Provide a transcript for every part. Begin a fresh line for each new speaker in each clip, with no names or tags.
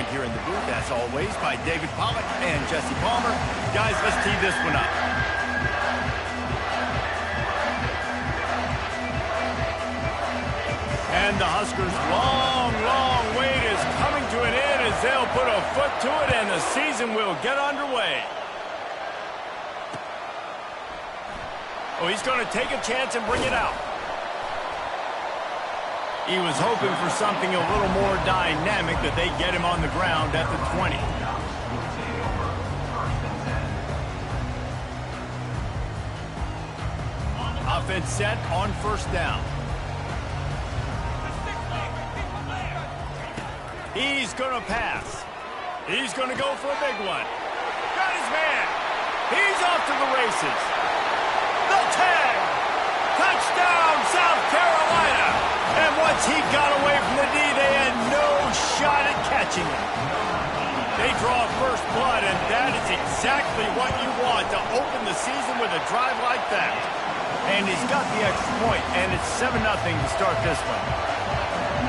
joined here in the booth, as always, by David Pollack and Jesse Palmer. Guys, let's tee this one up. And the Huskers' long wait is coming to an end as they'll put a foot to it and the season will get underway. Oh, he's going to take a chance and bring it out. He was hoping for something a little more dynamic, that they get him on the ground at the 20. Offense set on first down. He's going to pass. He's going to go for a big one. Got his man. He's off to the races. The tag. Touchdown, South Carolina. And once he got away from the D, they had no shot at catching him. They draw first blood, and that is exactly what you want to open the season with a drive like that. And he's got the extra point, and it's 7-0 to start this one.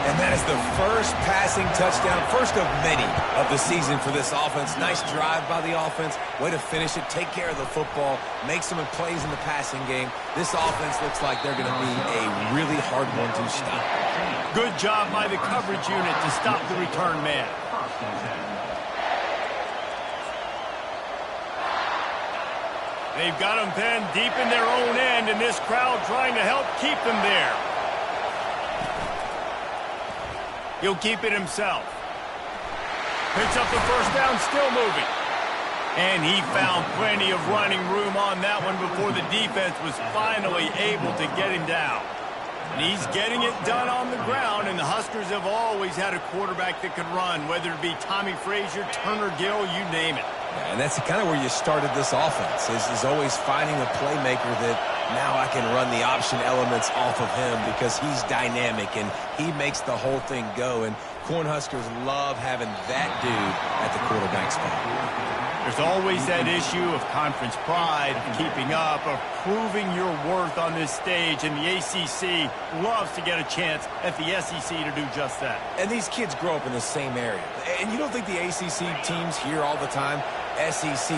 And that is the first passing touchdown, first of many of the season for this offense. Nice drive by the offense. Way to finish it, take care of the football, make some plays in the passing game. This offense looks like they're going to be a really hard one to stop.
Good job by the coverage unit to stop the return man. They've got them pinned deep in their own end, and this crowd trying to help keep them there. He'll keep it himself. Picks up the first down, still moving. And he found plenty of running room on that one before the defense was finally able to get him down. And he's getting it done on the ground, and the Huskers have always had a quarterback that could run, whether it be Tommy Frazier, Turner Gill, you name it.
Yeah, and that's kind of where you started this offense, is always finding a playmaker that now I can run the option elements off of him because he's dynamic and he makes the whole thing go. And Cornhuskers love having that dude at the quarterback spot.
There's always that issue of conference pride, of keeping up, of proving your worth on this stage, and the ACC loves to get a chance at the SEC to do just that.
And these kids grow up in the same area. And you don't think the ACC teams hear all the time, SEC,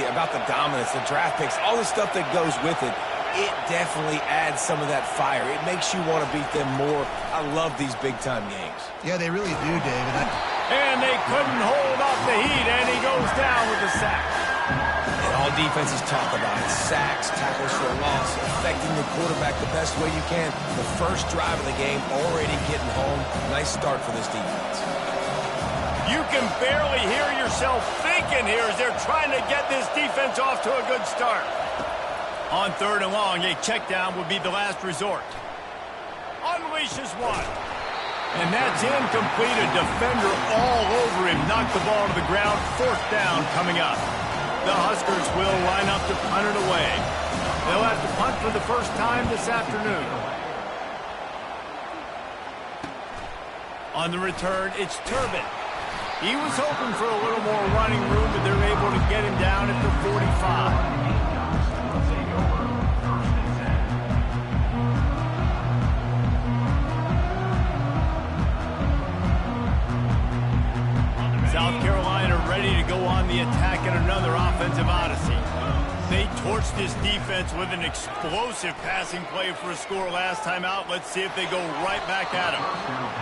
about the dominance, the draft picks, all the stuff that goes with it. It definitely adds some of that fire. It makes you want to beat them more. I love these big-time games.
Yeah, they really do, David.
And they couldn't hold off the heat, and he goes down with a sack.
And all defenses talk about it. Sacks, tackles for a loss, affecting the quarterback the best way you can. The first drive of the game, already getting home. Nice start for this defense.
You can barely hear yourself thinking here as they're trying to get this defense off to a good start. On third and long, a check down would be the last resort. Unleashes one. And that's incomplete. A defender all over him. Knocked the ball to the ground. Fourth down coming up. The Huskers will line up to punt it away. They'll have to punt for the first time this afternoon. On the return, it's Turbin. He was hoping for a little more running room, but they're able to get him down at the 45. South Carolina ready to go on the attack in another offensive odyssey. They torched this defense with an explosive passing play for a score last time out. Let's see if they go right back at him.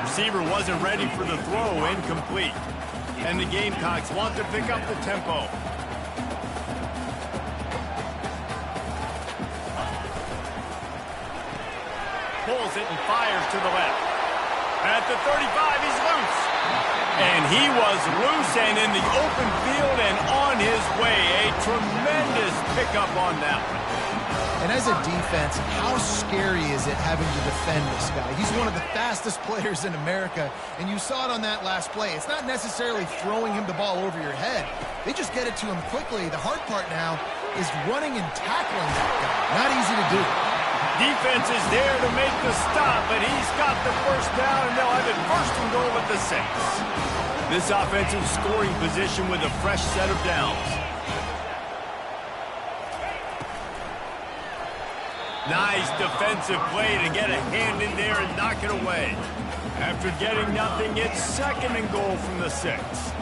Receiver wasn't ready for the throw, incomplete. And the Gamecocks want to pick up the tempo. Pulls it and fires to the left. At the 35, he's loose. And he was loose and in the open field and on his way. A tremendous pickup on that one.
And as a defense, how scary is it having to defend this guy? He's one of the fastest players in America, and you saw it on that last play. It's not necessarily throwing him the ball over your head. They just get it to him quickly. The hard part now is running and tackling that guy. Not easy to do.
Defense is there to make the stop, but he's got the first down, and they'll have it first and goal at the 6. This offensive scoring position with a fresh set of downs. Nice defensive play to get a hand in there and knock it away. After getting nothing, it's 2nd and goal from the 6.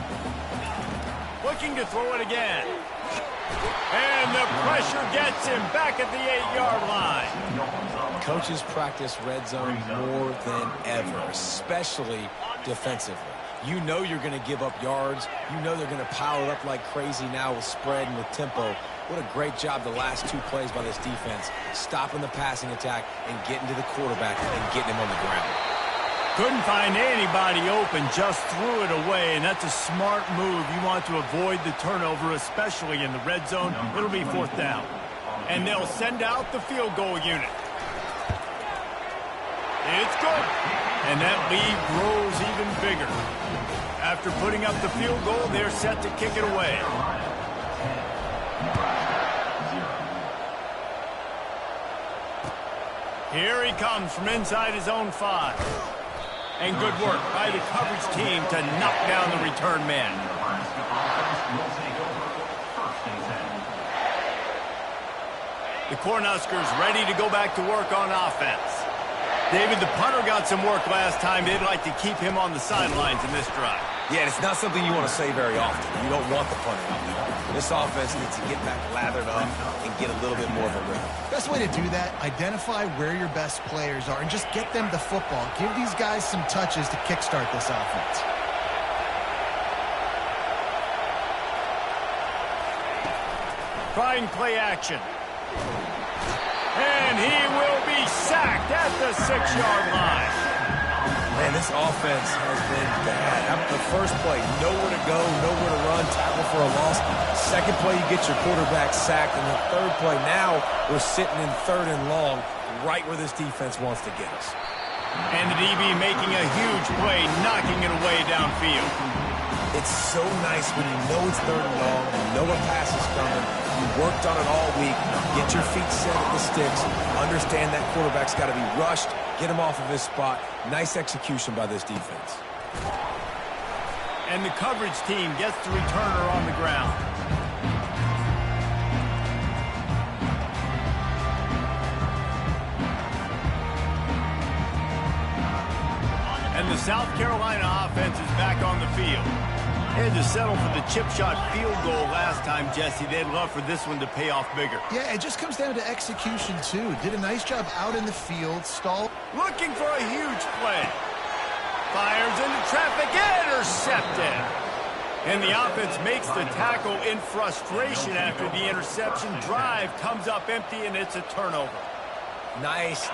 Looking to throw it again. And the pressure gets him back at the 8-yard line.
Coaches practice red zone more than ever, especially defensively. You know you're going to give up yards. You know they're going to pile it up like crazy now with spread and with tempo. What a great job the last 2 plays by this defense, stopping the passing attack and getting to the quarterback and getting him on the ground.
Couldn't find anybody open, just threw it away, and that's a smart move. You want to avoid the turnover, especially in the red zone. It'll be 4th down. And they'll send out the field goal unit. It's good. And that lead grows even bigger. After putting up the field goal, they're set to kick it away. Here he comes from inside his own 5. And good work by the coverage team to knock down the return man. The Cornhuskers ready to go back to work on offense. David, the punter got some work last time. They'd like to keep him on the sidelines in this drive.
Yeah, it's not something you want to say very often. You don't want the punter out there. This offense needs to get back lathered up and get a little bit more of a rhythm.
Best way to do that, identify where your best players are and just get them the football. Give these guys some touches to kickstart this offense.
Trying play action. And he will be sacked at the 6-yard line.
Man, this offense has been bad. The first play, nowhere to go, nowhere to run, tackle for a loss. Second play, you get your quarterback sacked. And the third play, now we're sitting in 3rd and long, right where this defense wants to get us.
And the DB making a huge play, knocking it away downfield.
It's so nice when you know it's 3rd and long, you know a pass is coming, you worked on it all week, get your feet set at the sticks, understand that quarterback's got to be rushed, get him off of his spot. Nice execution by this defense.
And the coverage team gets the returner on the ground. And the South Carolina offense is back on the field. They had to settle for the chip shot field goal last time, Jesse. They'd love for this one to pay off bigger.
Yeah, it just comes down to execution, too. Did a nice job out in the field, stalled.
Looking for a huge play. Fires into traffic, intercepted. And the offense makes the tackle in frustration after the interception. Drive comes up empty, and it's a turnover.
Nice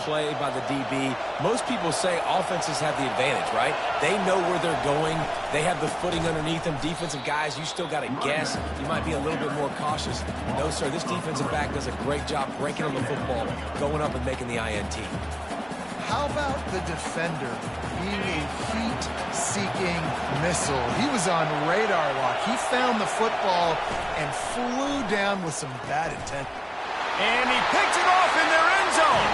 play by the DB. Most people say offenses have the advantage, right? They know where they're going. They have the footing underneath them. Defensive guys, you still got to guess. You might be a little bit more cautious. No, sir, this defensive back does a great job breaking on the football, going up and making the INT.
How about the defender being a heat-seeking missile? He was on radar lock. He found the football and flew down with some bad intent.
And he picks it off in their end zone.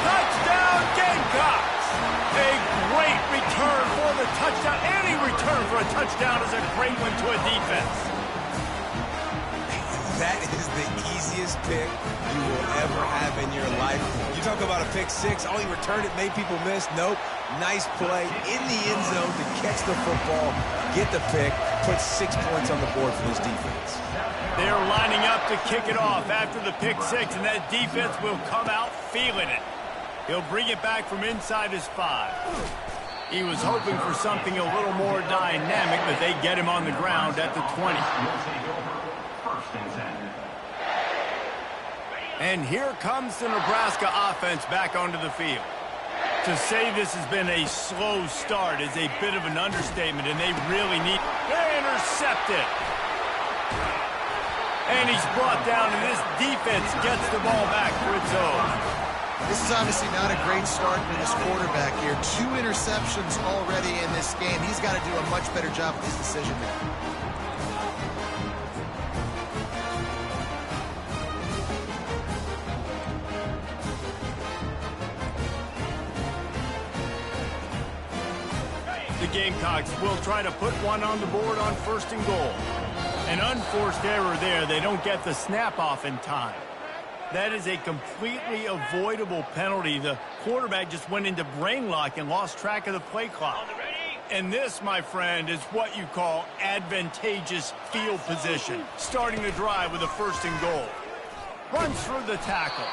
Touchdown, Gamecocks. A great return for the touchdown. Any return for a touchdown is a great one to a defense.
That is the easiest pick you will ever have in your life. You talk about a pick 6. Oh, he returned it, made people miss. Nope. Nice play in the end zone to catch the football, get the pick, put 6 points on the board for this defense.
They're lining up to kick it off after the pick 6, and that defense will come out feeling it. He'll bring it back from inside his 5. He was hoping for something a little more dynamic, but they get him on the ground at the 20. And here comes the Nebraska offense back onto the field. To say this has been a slow start is a bit of an understatement, and they really need... They're intercepted. And he's brought down, and this defense gets the ball back for its own.
This is obviously not a great start for this quarterback here. 2 interceptions already in this game. He's got to do a much better job with his decision making.
The Gamecocks will try to put one on the board on 1st and goal. An unforced error there. They don't get the snap off in time. That is a completely avoidable penalty. The quarterback just went into brain lock and lost track of the play clock. And this, my friend, is what you call advantageous field position. Starting the drive with a 1st and goal. Runs through the tackle.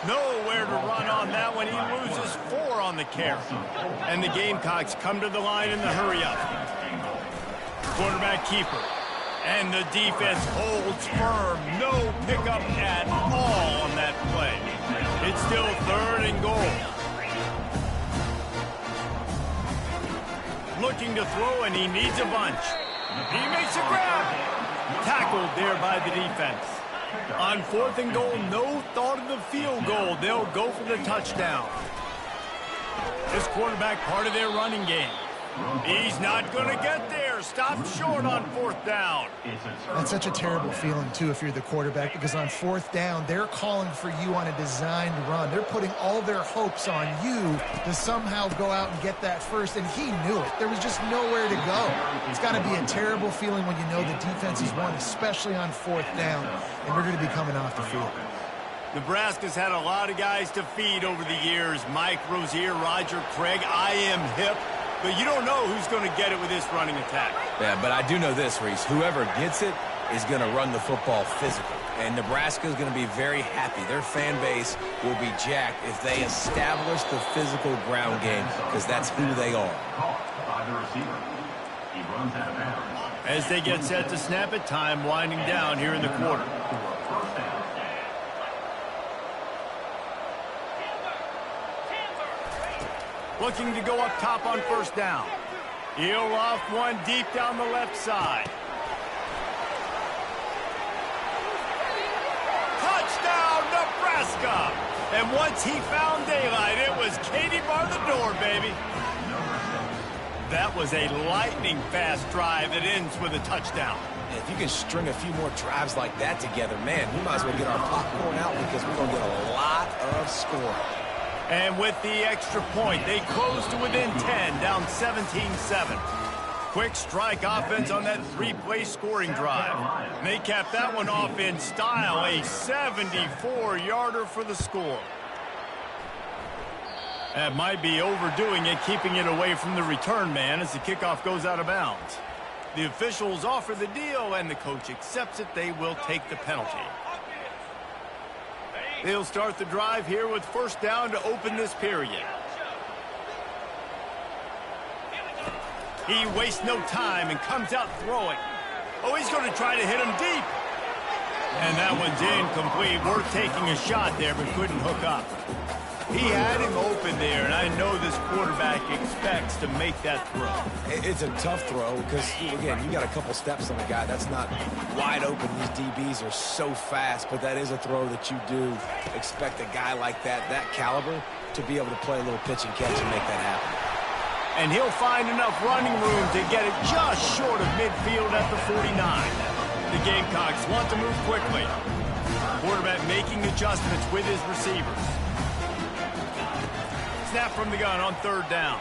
Nowhere to run on that one. He loses 4 on the carry. And the Gamecocks come to the line in the hurry-up. Quarterback keeper. And the defense holds firm. No pickup at all on that play. It's still 3rd and goal. Looking to throw, and he needs a bunch. He makes a grab. Tackled there by the defense. On 4th and goal, no thought of the field goal. They'll go for the touchdown. This quarterback part of their running game. He's not going to get there. Stop short on 4th down.
That's such a terrible feeling, too, if you're the quarterback, because on 4th down, they're calling for you on a designed run. They're putting all their hopes on you to somehow go out and get that first, and he knew it. There was just nowhere to go. It's got to be a terrible feeling when you know the defense has won, especially on 4th down, and they're going to be coming off the field.
Nebraska's had a lot of guys to feed over the years. Mike Rozier, Roger Craig, I am hip. But you don't know who's going to get it with this running attack.
Yeah, but I do know this, Reese. Whoever gets it is going to run the football physical. And Nebraska is going to be very happy. Their fan base will be jacked if they establish the physical ground game, because that's who they are.
As they get set to snap it, time winding down here in the quarter. Looking to go up top on 1st down. He'll off one deep down the left side. Touchdown, Nebraska! And once he found daylight, it was Katie bar the door, baby. That was a lightning-fast drive that ends with a touchdown.
If you can string a few more drives like that together, man, we might as well get our popcorn out, because we're going to get a lot of scoring.
And with the extra point, they close to within 10, down 17-7. Quick strike offense on that 3-play scoring drive. And they cap that one off in style, a 74-yarder for the score. That might be overdoing it, keeping it away from the return man as the kickoff goes out of bounds. The officials offer the deal, and the coach accepts it. They will take the penalty. They'll start the drive here with 1st down to open this period. He wastes no time and comes out throwing. Oh, he's going to try to hit him deep. And that one's incomplete. Worth taking a shot there, but couldn't hook up. He had him open there, and I know this quarterback expects to make that throw.
It's a tough throw because, again, you got a couple steps on the guy. That's not wide open. These DBs are so fast, but that is a throw that you do expect a guy like that caliber, to be able to play a little pitch and catch and make that happen.
And he'll find enough running room to get it just short of midfield at the 49. The Gamecocks want to move quickly. Quarterback making adjustments with his receivers. Snap from the gun on 3rd down.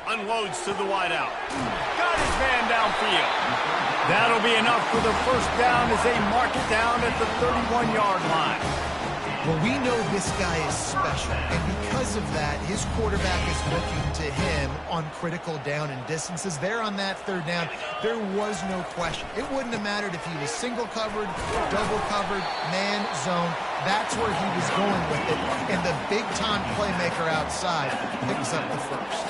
Unloads to the wideout. Got his man downfield. That'll be enough for the 1st down as they mark it down at the 31-yard line.
Well, we know this guy is special, and because of that, his quarterback is looking to him on critical down and distances. There on that 3rd down, there was no question. It wouldn't have mattered if he was single covered, double covered, man, zone. That's where he was going with it, and the big-time playmaker outside picks up the 1st.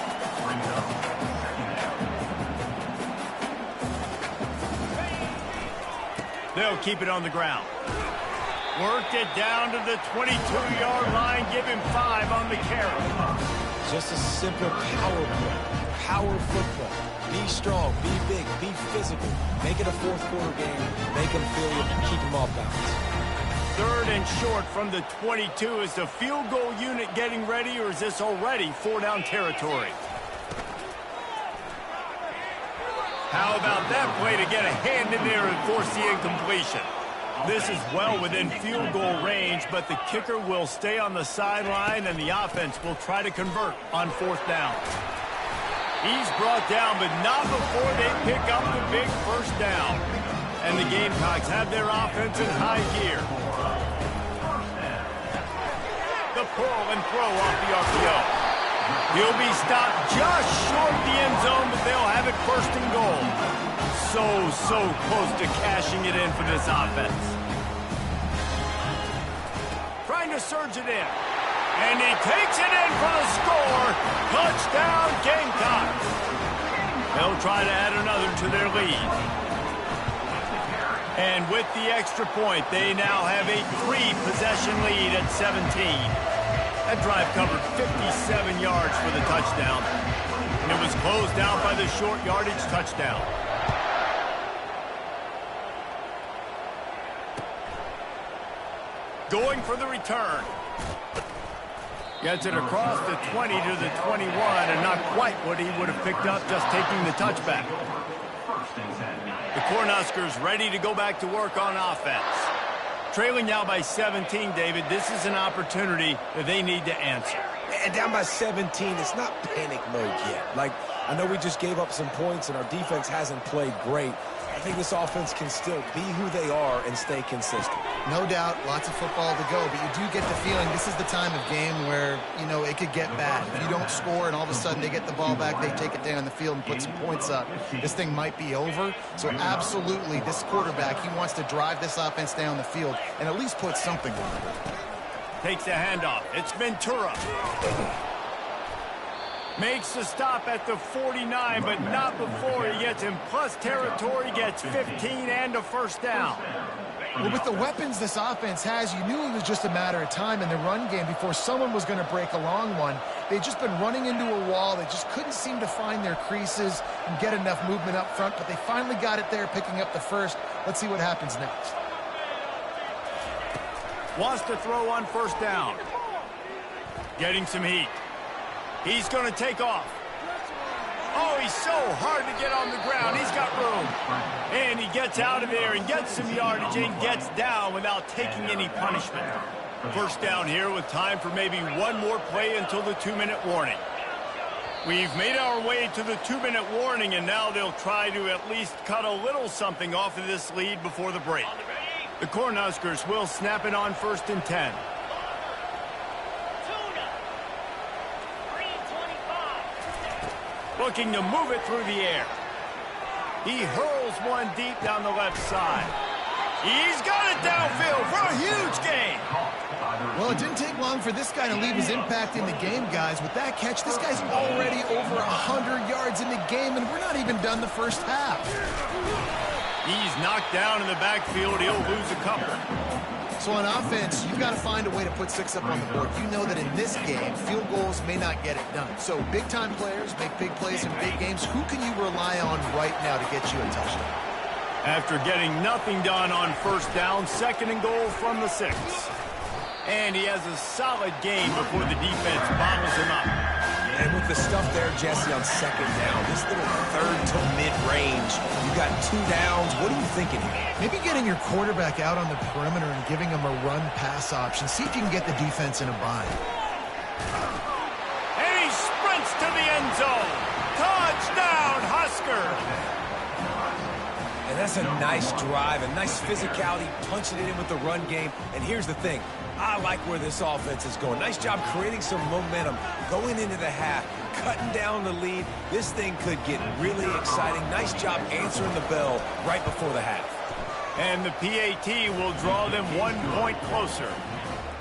They'll keep it on the ground. Worked it down to the 22-yard line. Give him 5 on the carry.
Just a simple power play. Power football. Be strong, be big, be physical. Make it a 4th quarter game. Make them feel you, keep them off bounds.
3rd and short from the 22. Is the field goal unit getting ready, or is this already 4-down territory? How about that play to get a hand in there and force the incompletion? This is well within field goal range, but the kicker will stay on the sideline, and the offense will try to convert on 4th down. He's brought down, but not before they pick up the big 1st down. And the Gamecocks have their offense in high gear. pull and throw off the RPO. He'll be stopped just short of the end zone, but they'll have it first and goal. So close to cashing it in for this offense. Trying to surge it in. And he takes it in for the score. Touchdown, Gamecocks. They'll try to add another to their lead. And with the extra point, they now have a 3-possession lead at 17. That drive covered 57 yards for the touchdown. And it was closed out by the short yardage touchdown. Going for the return. Gets it across the 20 to the 21, and not quite what he would have picked up just taking the touchback. The Cornhuskers ready to go back to work on offense. Trailing now by 17, David, this is an opportunity that they need to answer.
And down by 17, it's not panic mode yet. Like, I know we just gave up some points and our defense hasn't played great. I think this offense can still be who they are and stay consistent.
No doubt, lots of football to go, but you do get the feeling this is the time of game where, you know, it could get bad. If you don't score and all of a sudden they get the ball back, they take it down the field and put some points up, this thing might be over. So absolutely, this quarterback, he wants to drive this offense down the field and at least put something on it.
Takes the handoff. It's Ventura. Makes the stop at the 49, but not before he gets in plus territory, gets 15 and a first down.
Well, with the weapons this offense has, you knew it was just a matter of time in the run game before someone was going to break a long one. They'd just been running into a wall. They just couldn't seem to find their creases and get enough movement up front, but they finally got it there, picking up the first. Let's see what happens next.
Wants to throw on first down. Getting some heat. He's going to take off. Oh, he's so hard to get on the ground. He's got room. And he gets out of there and gets some yardage and gets down without taking any punishment. First down here with time for maybe one more play until the 2-minute warning. We've made our way to the 2-minute warning, and now they'll try to at least cut a little something off of this lead before the break. The Cornhuskers will snap it on 1st and 10. Looking to move it through the air. He hurls one deep down the left side. He's got it downfield for a huge gain.
Well, it didn't take long for this guy to leave his impact in the game, guys. With that catch, this guy's already over 100 yards in the game, and we're not even done the first half.
He's knocked down in the backfield. He'll lose a couple.
So on offense, you've got to find a way to put 6 up on the board. You know that in this game, field goals may not get it done. So big-time players make big plays in big games. Who can you rely on right now to get you a touchdown?
After getting nothing done on first down, 2nd and goal from the 6. And he has a solid gain before the defense bottles him up.
And with the stuff there, Jesse, on 2nd down, this little 3rd to mid-range, you got 2 downs. What are you thinking here?
Maybe getting your quarterback out on the perimeter and giving him a run-pass option. See if you can get the defense in a bind.
And he sprints to the end zone. Touchdown, Huskers!
And that's a nice drive, a nice physicality, punching it in with the run game. And here's the thing. I like where this offense is going. Nice job creating some momentum, going into the half, cutting down the lead. This thing could get really exciting. Nice job answering the bell right before the half.
And the PAT will draw them 1 point closer.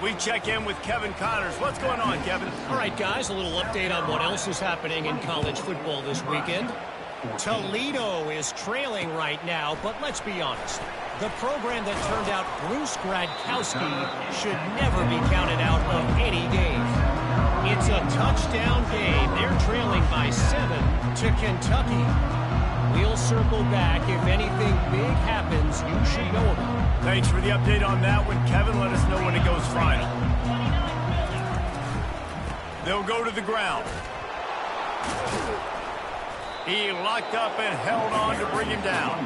We check in with Kevin Connors. What's going on, Kevin?
All right, guys, a little update on what else is happening in college football this weekend. Toledo is trailing right now, but let's be honest. The program that turned out Bruce Gradkowski should never be counted out of any game. It's a touchdown game. They're trailing by 7 to Kentucky. We'll circle back. If anything big happens, you should know about it.
Thanks for the update on that one, Kevin. Let us know when it goes final. They'll go to the ground. He locked up and held on to bring him down.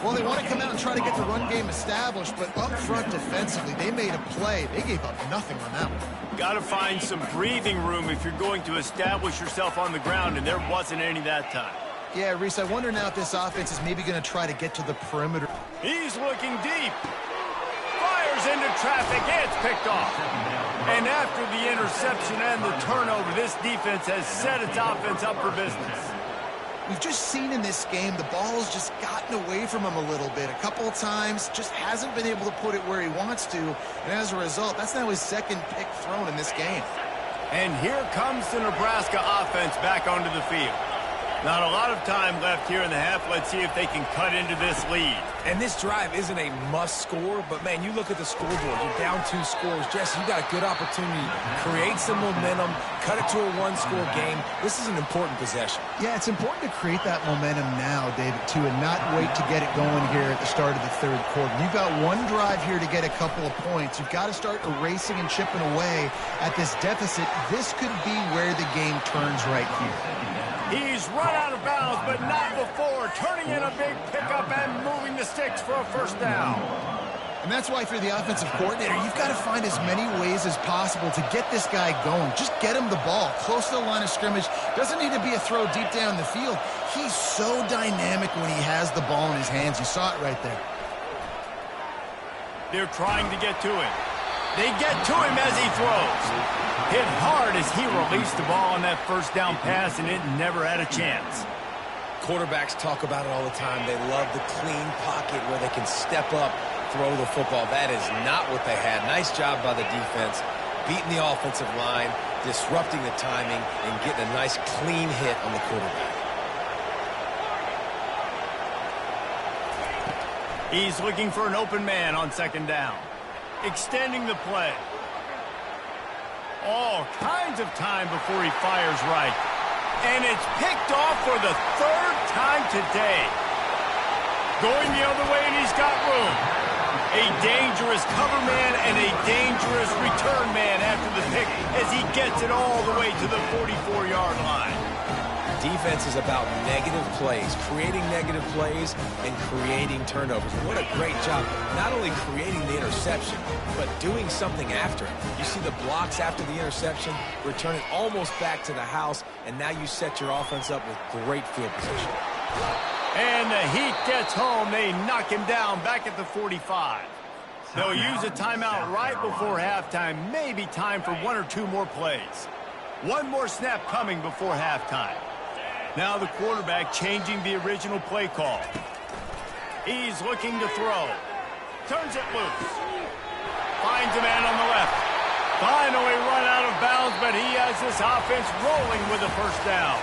Well, they want to come out and try to get the run game established, but up front defensively, they made a play. They gave up nothing on that one.
Got to find some breathing room if you're going to establish yourself on the ground, and there wasn't any that time.
Yeah, Reese, I wonder now if this offense is maybe going to try to get to the perimeter.
He's looking deep. Fires goes into traffic. It's picked off. And after the interception and the turnover, this defense has set its offense up for business.
We've just seen in this game the ball's just gotten away from him a little bit. A couple of times, just hasn't been able to put it where he wants to. And as a result, that's now his second pick thrown in this game.
And here comes the Nebraska offense back onto the field. Not a lot of time left here in the half. Let's see if they can cut into this lead.
And this drive isn't a must score, but, man, you look at the scoreboard. You're down 2 scores. Jesse, you got a good opportunity. Create some momentum. Cut it to a 1-score game. This is an important possession.
Yeah, it's important to create that momentum now, David, too, and not wait to get it going here at the start of the third quarter. You've got one drive here to get a couple of points. You've got to start erasing and chipping away at this deficit. This could be where the game turns right here.
He's run out of bounds, but not before. Turning in a big pickup and moving the sticks for a first down.
And that's why for the offensive coordinator, you've got to find as many ways as possible to get this guy going. Just get him the ball close to the line of scrimmage. Doesn't need to be a throw deep down the field. He's so dynamic when he has the ball in his hands. You saw it right there.
They're trying to get to him. They get to him as he throws. Hit hard as he released the ball on that first down pass, and it never had a chance.
Quarterbacks talk about it all the time. They love the clean pocket where they can step up, throw the football. That is not what they had. Nice job by the defense, beating the offensive line, disrupting the timing, and getting a nice clean hit on the quarterback.
He's looking for an open man on second down. Extending the play. All kinds of time before he fires right. And it's picked off for the third time today. Going the other way, and he's got room. A dangerous cover man and a dangerous return man after the pick as he gets it all the way to the 44-yard line.
Defense is about negative plays, creating negative plays and creating turnovers. What a great job, not only creating the interception, but doing something after it. You see the blocks after the interception, return it almost back to the house, and now you set your offense up with great field position.
And the heat gets home. They knock him down back at the 45. They'll use a timeout right before halftime. Maybe time for 1 or 2 more plays. One more snap coming before halftime. Now the quarterback changing the original play call. He's looking to throw. Turns it loose. Finds a man on the left. Finally run out of bounds, but he has this offense rolling with a first down.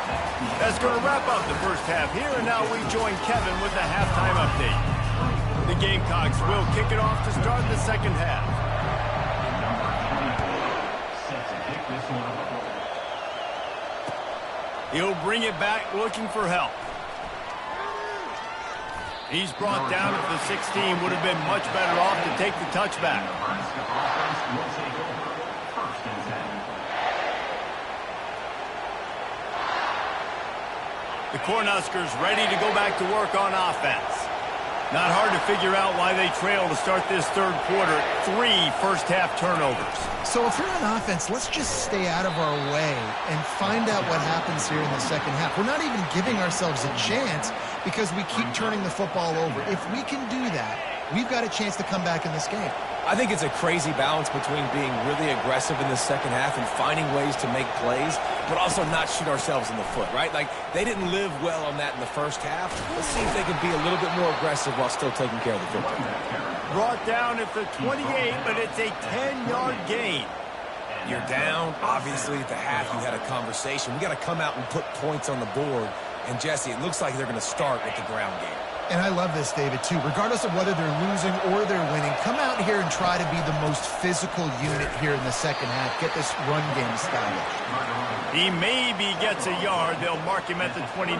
That's going to wrap up the first half here, and now we join Kevin with the halftime update. The Gamecocks will kick it off to start the second half. He'll bring it back looking for help. He's brought down at the 16. Would have been much better off to take the touchback. The Cornhuskers ready to go back to work on offense. Not hard to figure out why they trail to start this third quarter. 3 first-half turnovers.
So if you're on offense, let's just stay out of our way and find out what happens here in the second half. We're not even giving ourselves a chance because we keep turning the football over. If we can do that, we've got a chance to come back in this game.
I think it's a crazy balance between being really aggressive in the second half and finding ways to make plays, but also not shoot ourselves in the foot, right? Like, they didn't live well on that in the first half. Let's see if they can be a little bit more aggressive while still taking care of the football.
Brought down at the 28, but it's a 10-yard gain.
You're down. Obviously, at the half, you had a conversation. We got to come out and put points on the board. And, Jesse, it looks like they're going to start with the ground game.
And I love this, David, too. Regardless of whether they're losing or they're winning, come out here and try to be the most physical unit here in the second half. Get this run game started.
He maybe gets a yard. They'll mark him at the 29.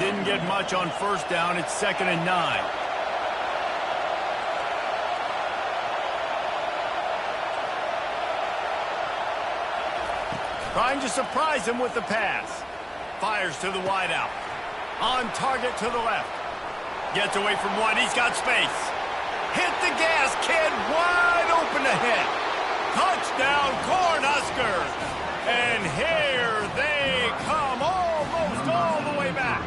Didn't get much on first down. It's 2nd and 9. Trying to surprise him with the pass. Fires to the wideout. On target to the left. Gets away from one. He's got space. Hit the gas, kid. Wide open ahead. Touchdown, Cornhuskers. And here they come almost all the way back.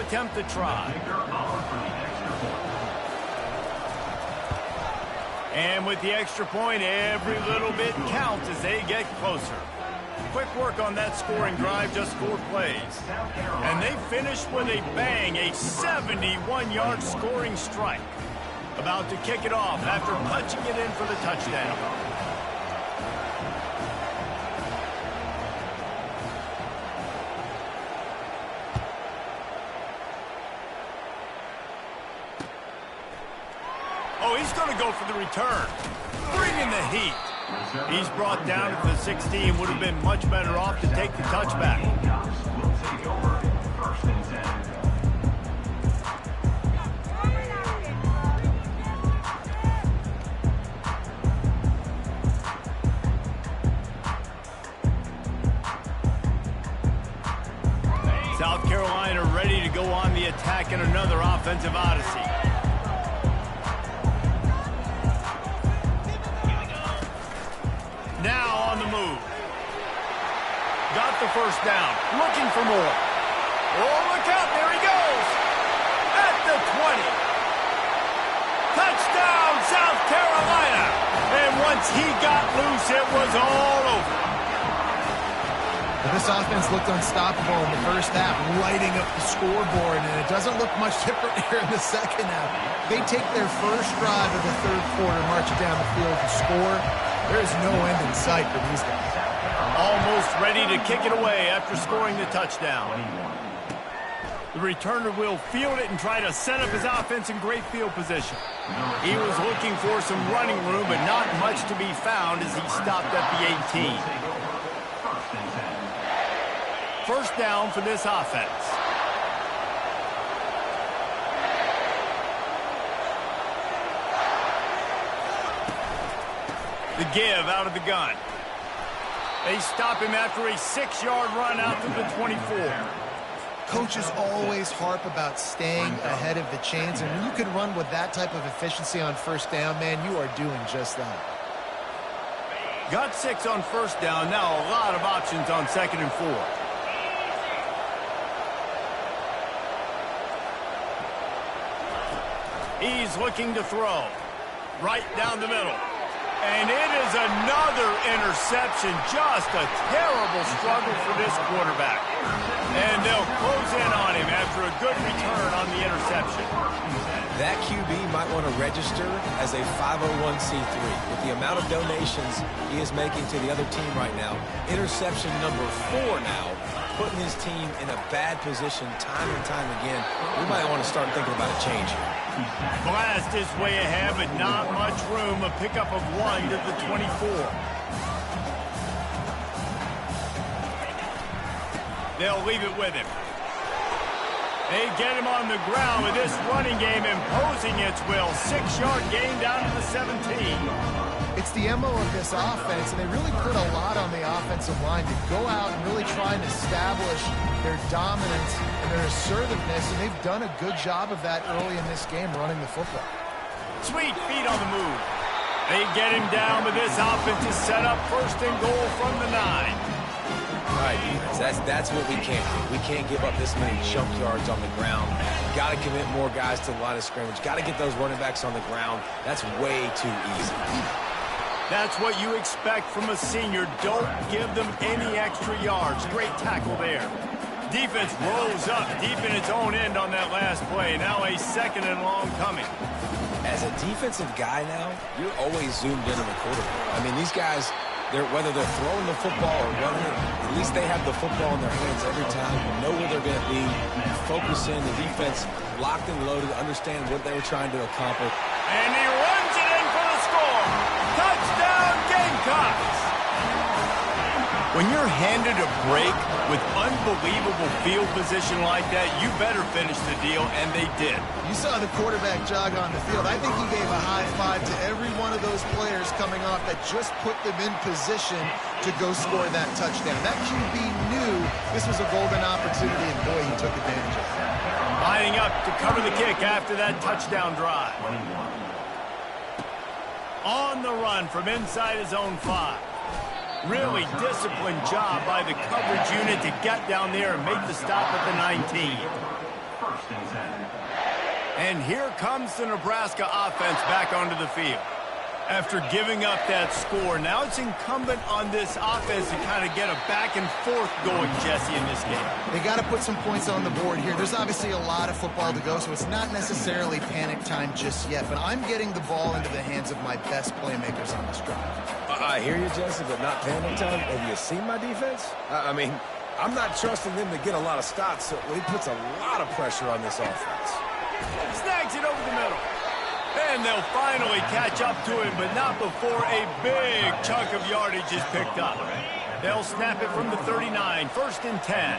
attempt the try. And with the extra point, every little bit counts as they get closer. Quick work on that scoring drive, just 4 plays. And they finish with a bang, a 71-yard scoring strike. About to kick it off after punching it in for the touchdown. Oh, he's going to go for the return. Bringing the heat. He's brought down at the 16. Would have been much better off to take the touchback. South Carolina ready to go on the attack in another offensive odyssey. Now on the move. Got the first down. Looking for more. Oh, look out. There he goes. At the 20. Touchdown, South Carolina. And once he got loose, it was all over.
This offense looked unstoppable in the first half, lighting up the scoreboard, and it doesn't look much different here in the second half. They take their first drive of the third quarter, march it down the field to score. There is no end in sight for these guys.
Almost ready to kick it away after scoring the touchdown. The returner will field it and try to set up his offense in great field position. He was looking for some running room, but not much to be found as he stopped at the 18. First down for this offense. The give out of the gun. They stop him after a 6-yard run out to the 24.
Coaches always harp about staying ahead of the chains, and when you can run with that type of efficiency on first down, man, you are doing just that.
Got 6 on first down. Now a lot of options on 2nd and 4. He's looking to throw. Right down the middle. And it is another interception. Just a terrible struggle for this quarterback. And they'll close in on him after a good return on the interception.
That QB might want to register as a 501c3. With the amount of donations he is making to the other team right now, interception number 4 now, putting his team in a bad position time and time again. We might want to start thinking about a change here.
Blast his way ahead, but not much room. A pickup of 1 to the 24. They'll leave it with him. They get him on the ground with this running game imposing its will. 6-yard gain down to the 17.
It's the MO of this offense, and they really put a lot on the offensive line to go out and really try and establish their dominance and their assertiveness, and they've done a good job of that early in this game running the football.
Sweet feet on the move. They get him down, but this offense is set up 1st and goal from the 9.
All right, defense, that's what we can't do. We can't give up this many chunk yards on the ground. Got to commit more guys to the line of scrimmage. Got to get those running backs on the ground. That's way too easy.
That's what you expect from a senior. Don't give them any extra yards. Great tackle there. Defense rolls up deep in its own end on that last play. Now a 2nd and long coming.
As a defensive guy now, you're always zoomed in on the quarterback. I mean, these guys, whether they're throwing the football or running it, at least they have the football in their hands every time. You know where they're going to be. Focus in. The defense locked and loaded, understand what they were trying to accomplish.
And he runs it in for the score. Touchdown, Gamecocks! When you're handed a break with unbelievable field position like that, you better finish the deal, and they did.
You saw the quarterback jog on the field. I think he gave a high five to every one of those players coming off that just put them in position to go score that touchdown. That QB knew this was a golden opportunity, and boy, he took advantage of it.
Lining up to cover the kick after that touchdown drive. On the run from inside his own 5. Really disciplined job by the coverage unit to get down there and make the stop at the 19. And here comes the Nebraska offense back onto the field. After giving up that score, now it's incumbent on this offense to kind of get a back and forth going, Jesse, in this game.
They got to put some points on the board here. There's obviously a lot of football to go, so it's not necessarily panic time just yet. But I'm getting the ball into the hands of my best playmakers on this drive.
I hear you, Jesse, but not panic time. Have you seen my defense? I mean, I'm not trusting them to get a lot of stops, so he puts a lot of pressure on this offense.
Snags it over the middle. And they'll finally catch up to him, but not before a big chunk of yardage is picked up. They'll snap it from the 39, 1st and 10.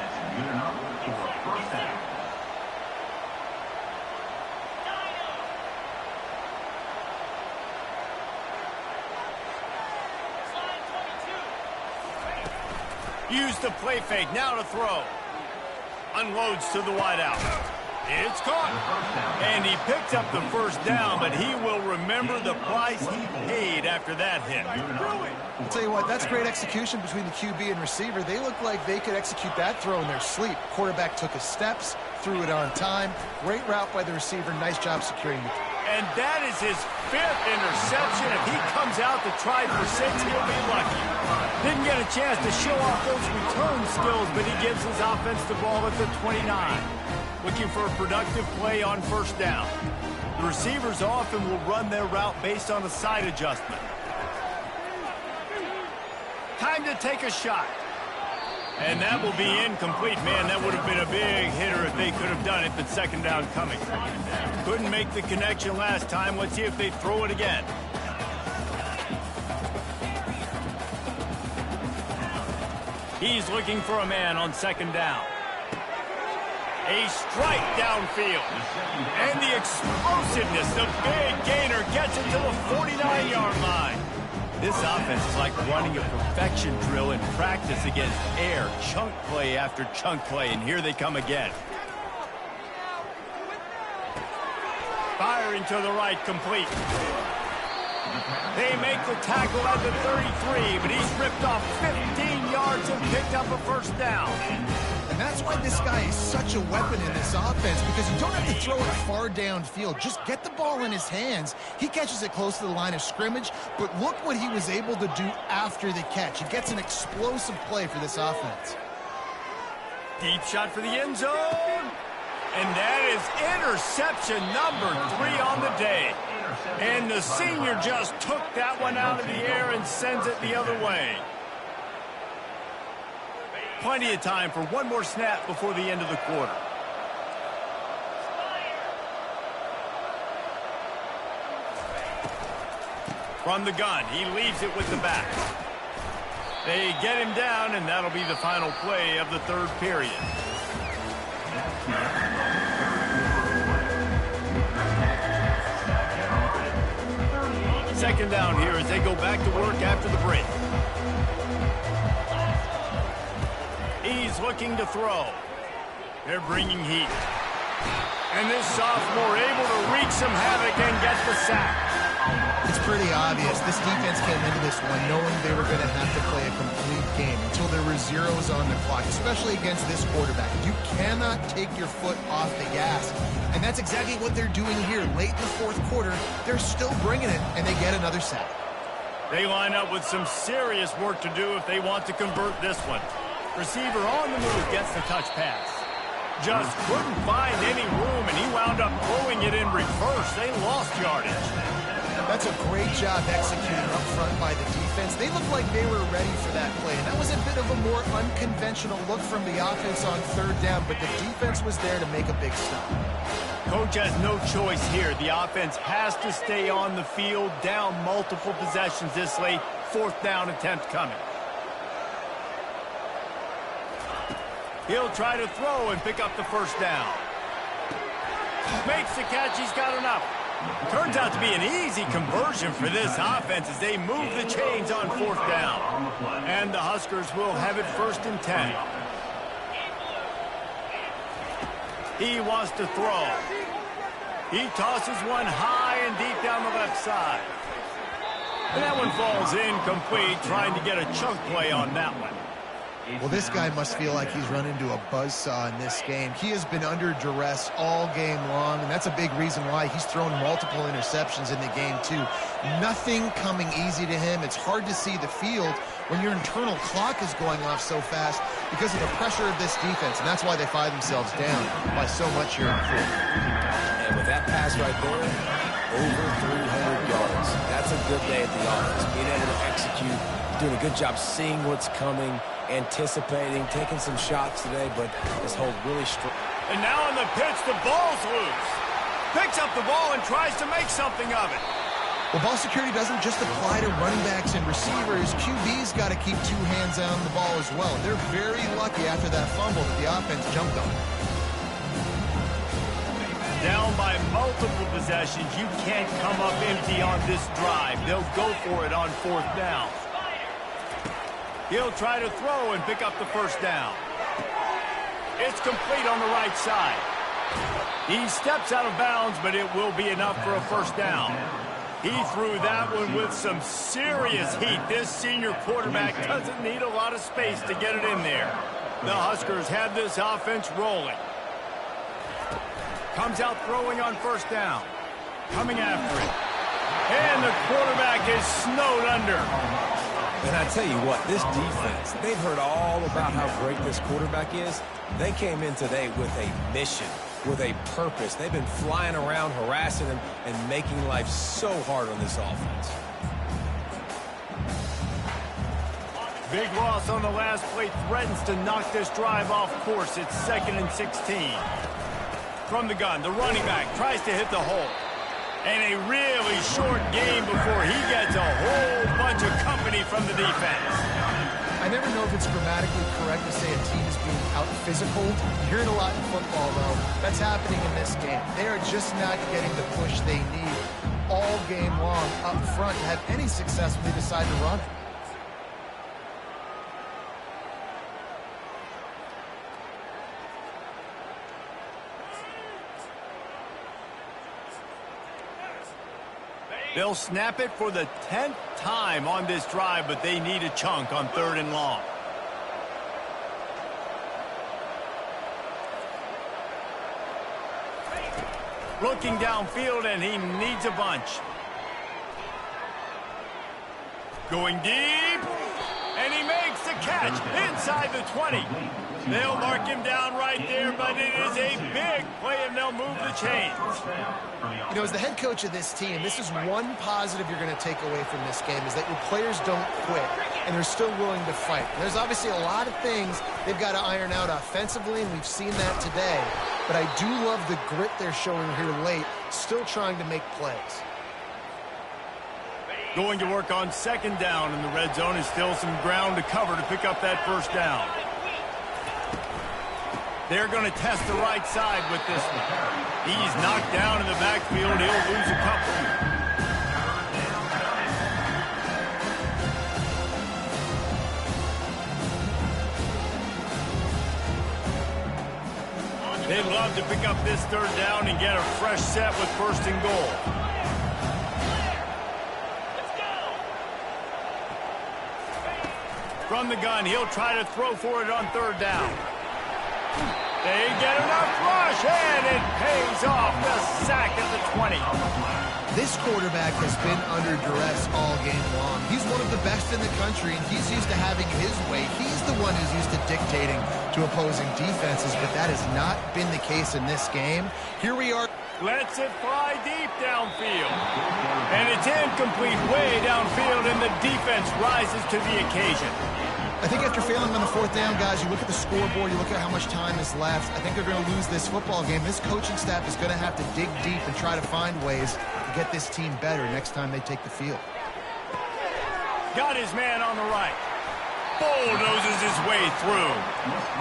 Use the play fake, now to throw. Unloads to the wideout. It's caught. And he picked up the first down, but he will remember the price he paid after that hit.
I'll tell you what, that's great execution between the QB and receiver. They look like they could execute that throw in their sleep. Quarterback took his steps, threw it on time. Great route by the receiver. Nice job securing the throw.
And that is his 5th interception. If he comes out to try for 6, he'll be lucky. Didn't get a chance to show off those return skills, but he gives his offense the ball at the 29. Looking for a productive play on 1st down. The receivers often will run their route based on a side adjustment. Time to take a shot. And that will be incomplete. Man, that would have been a big hitter if they could have done it, but 2nd down coming. Couldn't make the connection last time. Let's see if they throw it again. He's looking for a man on 2nd down. A strike downfield. And the explosiveness, the big gainer gets it to the 49-yard line. This offense is like running a perfection drill in practice against air. Chunk play after chunk play, and here they come again. Firing to the right, complete. They make the tackle at the 33, but he's ripped off 15 yards and picked up a 1st down.
And that's why this guy is such a weapon in this offense, because you don't have to throw it far downfield. Just get the ball in his hands. He catches it close to the line of scrimmage, but look what he was able to do after the catch. He gets an explosive play for this offense.
Deep shot for the end zone. And that is interception number 3 on the day. And the senior just took that one out of the air and sends it the other way. Plenty of time for one more snap before the end of the quarter. From the gun, he leaves it with the back. They get him down, and that'll be the final play of the 3rd period. 2nd down here as they go back to work after the break. He's looking to throw. They're bringing heat. And this sophomore able to wreak some havoc and get the sack.
It's pretty obvious. This defense came into this one knowing they were going to have to play a complete game until there were zeros on the clock, especially against this quarterback. You cannot take your foot off the gas. And that's exactly what they're doing here. Late in the 4th quarter, they're still bringing it, and they get another sack.
They line up with some serious work to do if they want to convert this one. Receiver on the move gets the touch pass. Just couldn't find any room, and he wound up throwing it in reverse. They lost yardage.
That's a great job executing up front by the defense. They looked like they were ready for that play, and that was a bit of a more unconventional look from the offense on 3rd down, but the defense was there to make a big stop.
Coach has no choice here. The offense has to stay on the field, down multiple possessions this late. 4th down attempt coming. He'll try to throw and pick up the 1st down. Makes the catch. He's got enough. Turns out to be an easy conversion for this offense as they move the chains on 4th down. And the Huskers will have it 1st and 10. He wants to throw. He tosses one high and deep down the left side. And that one falls incomplete, trying to get a chunk play on that one.
Well, this guy must feel like he's run into a buzzsaw in this game. He has been under duress all game long, and that's a big reason why he's thrown multiple interceptions in the game, too. Nothing coming easy to him. It's hard to see the field when your internal clock is going off so fast because of the pressure of this defense, and that's why they find themselves down by so much here in the fourth.
And with that pass right there, over 300 yards. That's a good day at the office. Being able to execute, doing a good job seeing what's coming, anticipating, taking some shots today, but this hold really strong.
And now on the pitch, the ball's loose. Picks up the ball and tries to make something of it.
Well, ball security doesn't just apply to running backs and receivers. QB's got to keep two hands on the ball as well. They're very lucky after that fumble that the offense jumped on.
Down by multiple possessions, you can't come up empty on this drive. They'll go for it on fourth down. He'll try to throw and pick up the first down. It's complete on the right side. He steps out of bounds, but it will be enough for a first down. He threw that one with some serious heat. This senior quarterback doesn't need a lot of space to get it in there. The Huskers have this offense rolling. Comes out throwing on first down. Coming after it. And the quarterback is snowed under.
And I tell you what, this defense, they've heard all about how great this quarterback is. They came in today with a mission, with a purpose. They've been flying around, harassing him, and making life so hard on this offense.
Big loss on the last play threatens to knock this drive off course. It's 2nd and 16. From the gun, the running back tries to hit the hole. And a really short game before he gets a whole bunch of company from the defense.
I never know if it's grammatically correct to say a team is being out-physical. You hear it a lot in football, though. That's happening in this game. They are just not getting the push they need all game long up front to have any success when they decide to run it.
They'll snap it for the 10th time on this drive, but they need a chunk on 3rd and long. Looking downfield, and he needs a bunch. Going deep, and he makes the catch inside the 20. They'll mark him down right there, but it is a big play, and they'll move the chains.
You know, as the head coach of this team, this is one positive you're going to take away from this game, is that your players don't quit, and they're still willing to fight. And there's obviously a lot of things they've got to iron out offensively, and we've seen that today. But I do love the grit they're showing here late, still trying to make plays.
Going to work on 2nd down in the red zone. Is still some ground to cover to pick up that first down. They're going to test the right side with this one. He's knocked down in the backfield. He'll lose a couple. They'd love to pick up this 3rd down and get a fresh set with 1st and goal. From the gun, he'll try to throw for it on 3rd down. They get enough rush, and it pays off. The sack at the 20.
This quarterback has been under duress all game long. He's one of the best in the country, and he's used to having his way. He's the one who's used to dictating to opposing defenses, but that has not been the case in this game. Here we are.
Lets it fly deep downfield. And it's incomplete way downfield, and the defense rises to the occasion.
I think after failing on the 4th down, guys, you look at the scoreboard, you look at how much time is left. I think they're going to lose this football game. This coaching staff is going to have to dig deep and try to find ways to get this team better next time they take the field.
Got his man on the right. Bulldozes his way through.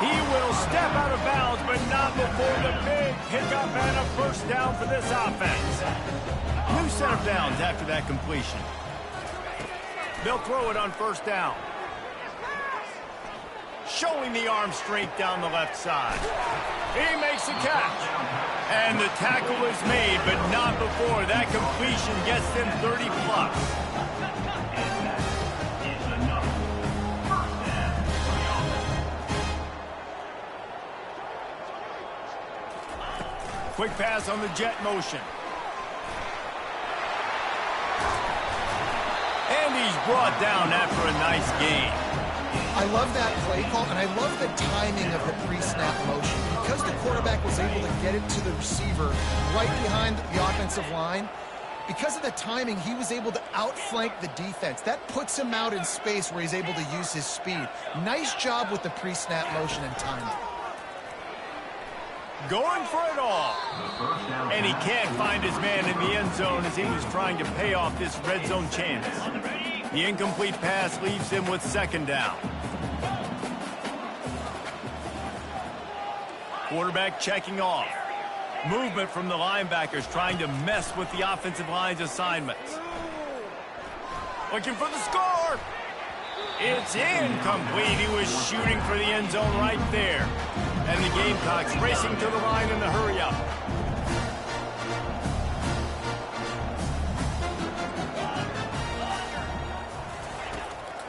He will step out of bounds, but not before the big pickup and a first down for this offense. New set of downs after that completion. They'll throw it on 1st down. Showing the arm strength down the left side. He makes the catch. And the tackle is made, but not before that completion gets them 30+. Quick pass on the jet motion. And he's brought down after a nice gain.
I love that play call, and I love the timing of the pre-snap motion. Because the quarterback was able to get it to the receiver right behind the offensive line, because of the timing, he was able to outflank the defense. That puts him out in space where he's able to use his speed. Nice job with the pre-snap motion and timing.
Going for it all. And he can't find his man in the end zone as he was trying to pay off this red zone chance. The incomplete pass leaves him with second down. Quarterback checking off. Movement from the linebackers trying to mess with the offensive line's assignments. Looking for the score. It's incomplete. He was shooting for the end zone right there. And the Gamecocks racing to the line in the hurry-up.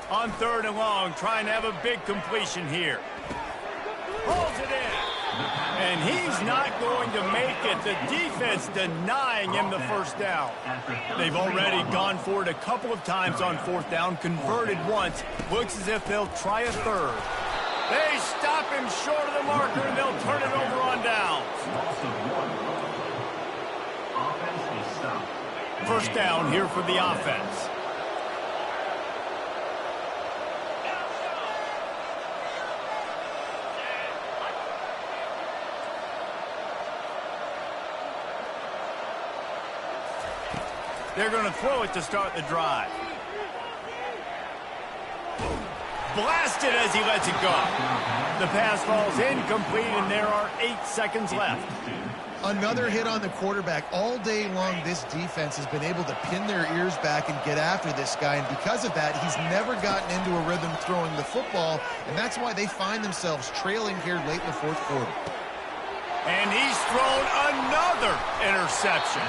On 3rd and long, trying to have a big completion here. Pulls it in. And he's not going to make it. The defense denying him the first down. They've already gone for it a couple of times on 4th down, converted once. Looks as if they'll try a third. They stop him short of the marker, and they'll turn it over on downs. First down here for the offense. They're going to throw it to start the drive. Blasted as he lets it go. The pass falls incomplete, and there are 8 seconds left.
Another hit on the quarterback. All day long, this defense has been able to pin their ears back and get after this guy, and because of that, he's never gotten into a rhythm throwing the football, and that's why they find themselves trailing here late in the 4th quarter.
And he's thrown another interception.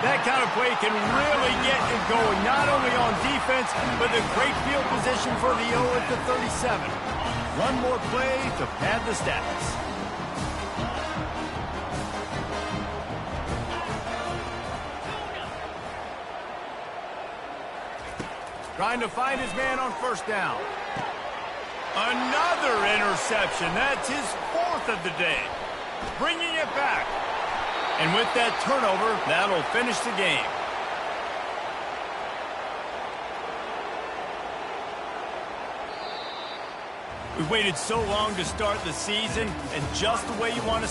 That kind of play can really get you going, not only on defense, but the great field position for the O at the 37. One more play to pad the stats. Trying to find his man on 1st down. Another interception. That's his 4th of the day. Bringing it back. And with that turnover, that'll finish the game. We've waited so long to start the season, and just the way you want to